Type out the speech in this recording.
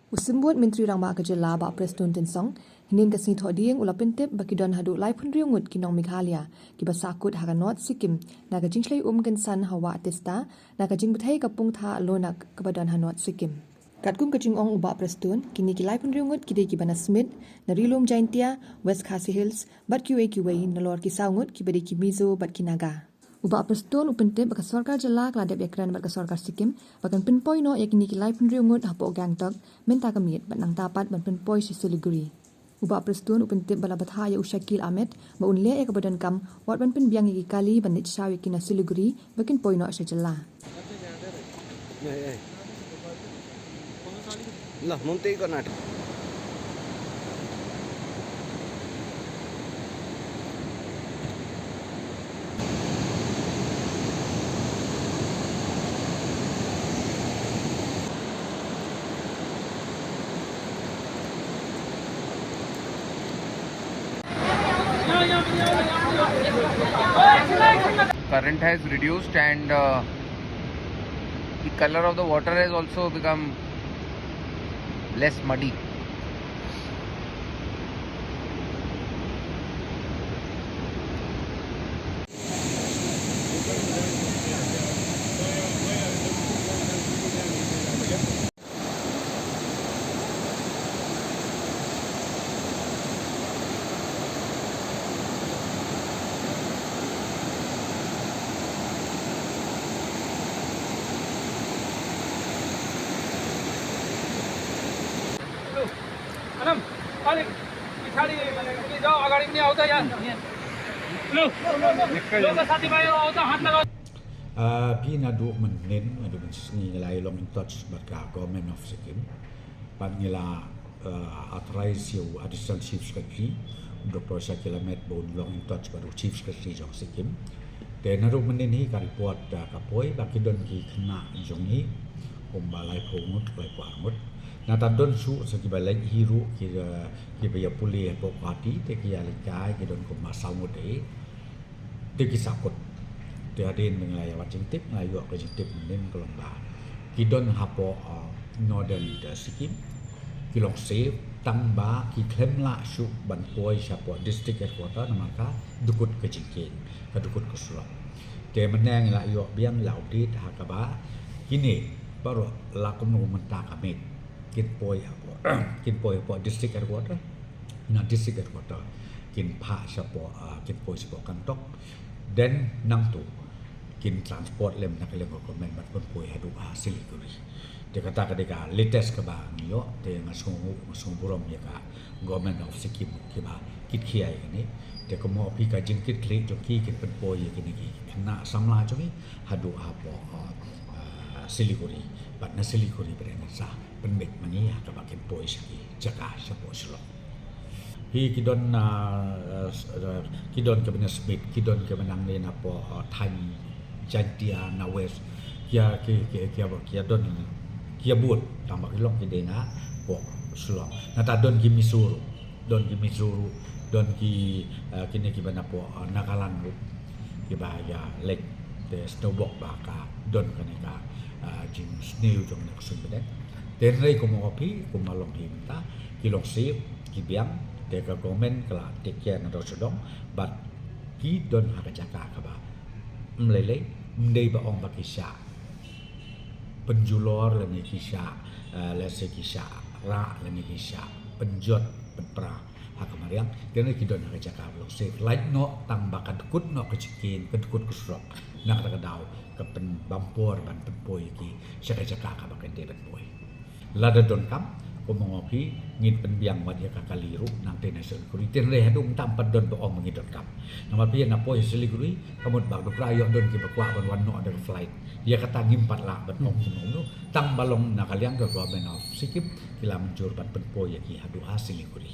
Usimbut Menteri Rangba Kejela Bak Preston Tensong, hinin kasing thodieng ula pentep baki don hadu lai pun riungut kinong Meghalaya, kiba sakut haka North Sikkim, naga jingslay gensan hawa atesta, naga jing buthai kapung tha alonak kabadon ha North Sikkim. Katkum kajing ong ubak Preston, kini ki lai pun riungut kide kibana Smith, narilum Jaintia, West Khasi Hills, bat QA nalor ki saungut kibade ki Mizo bat kinaga. Ubak Preston upente baka sorkar jela kladep yakran baka sorkar Sikkim bakan pinpoint no yakini ki lai pun riungut hapo Gangtok menta kamit bat nang tapat ban pinpoint si Siliguri. Ubak Preston upente bala batha ya Ushakil Ahmed ba unle ya kabadan kam wat ban pin biang yaki kali ban nit shawi kina Siliguri bakin point no asha jela. Lah monte ko nat. Current has reduced and the color of the water has also become less muddy. Anam, balik. Pichadi, ini जाओ अगाडि पनि आउँछ यहाँ. लु, लु साथी भाइहरु आउँछ हात लगाउ. พี่นาดูมันเน้นมาดูมันนี่อะไรลองอินทัชบัตรกา Government of Sikkim ปัจจุบันauthorized additional chief secretary Dr. Shakil Ahmed bon long in touch baru chief secretary jong Sikkim แต่นาดูมันเน้นที่การ report กับป่วยบางทีดนที่ขณะจงนี้ผมบาลายพงุดลายกว่างุดนาตาดนสู้สกิบาลายฮีโร่ที่ไปยาปุลีปกปาตีแต่ที่ยาลิกายที่ดนกุมาสาวมุดเอที่กิสากุดTiadin mengalai wajib tip, mengalai juga wajib tip menem kelomba. Kidon hapo Northern Sikkim, kilong save, tangba, kiklem la syuk banpoi siapo district headquarter namaka dukut ke Jingkin, ke dukut ke Sulawesi. Dia menang la yok biang laudit hakaba, kini baru lakum nu mentah kamit, kinpoi hapo district headquarter, na district headquarter, kin pa siapo kinpoi siapo kantok, dan nang tu. Kin transport lem nak lem komen bat pun poi hadu Siliguri. Dia kata ketika latest ke bang yo dia ngasung burom ya ka Government of Sikkim ke ba kit khiai ni dia ko mo pi ka jing kit klik jong ki kit pen poi ya kini ki kena samla jong ni hadu apo Siliguri bat na Siliguri berena sa penbek mani ya ka ba kin poi saki jaka sapo selok. Hi kidon Cabinet Smith kidon ke menang ni apo Thai Jaintia na West kia don kia buat tambah kilong kita na pok sulong nata don ki Misuru don ki kini ki bana po nakalan ru ki ba ya lek the snowboard baka don kaneka jing snew jong nak sun beden den rei ko mo pi ko malong hi ta kilong si ki biang te ka government kala take care na do sodong but ki don haka jaka ka ba mlele mdei ba ong bakisha penjulor le ni kisha lese kisha ra le ni kisha penjot penpra hakamariang kene kidon ha jaka lo se like no tang bakat kut no kejikin kedukut kusrok nak kadau ke pen bampor ban penpoi ki jaka jaka ka bakan de penpoi lada don kam ko mongopi ngin penbiang wadia kakaliru nang tena Siliguri tenre hadung tampat don boong mengidot kam nama pia na poi Siliguri kamut bag prayo don ki bakwa ban wanno ada flight dia kata ngimpat la ban ong kuno tang balong nakaliang ke Government of Sikkim kila menjur ban penpoi ki hadu Siliguri